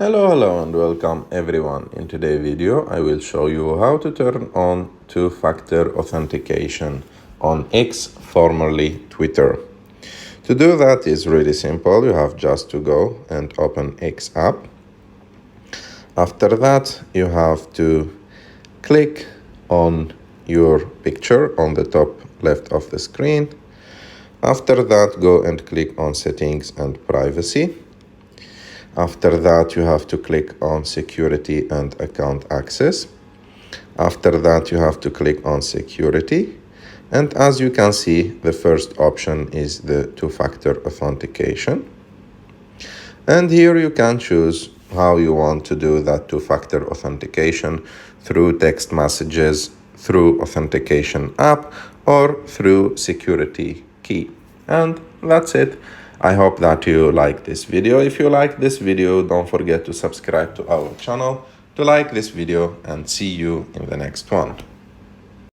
Hello and welcome everyone. In today's video I will show you how to turn on two-factor authentication on X, formerly Twitter. To do that is really simple. You have just to go and open X app. After that you have to click on your picture on the top left of the screen. After that go and click on settings and privacy. After that, you have to click on security and account access. After that, you have to click on security. And as you can see, the first option is the two-factor authentication. And here you can choose how you want to do that two-factor authentication through text messages, through authentication app, or through security key. And that's it. I hope that you like this video. If you like this video, don't forget to subscribe to our channel, to like this video, and see you in the next one.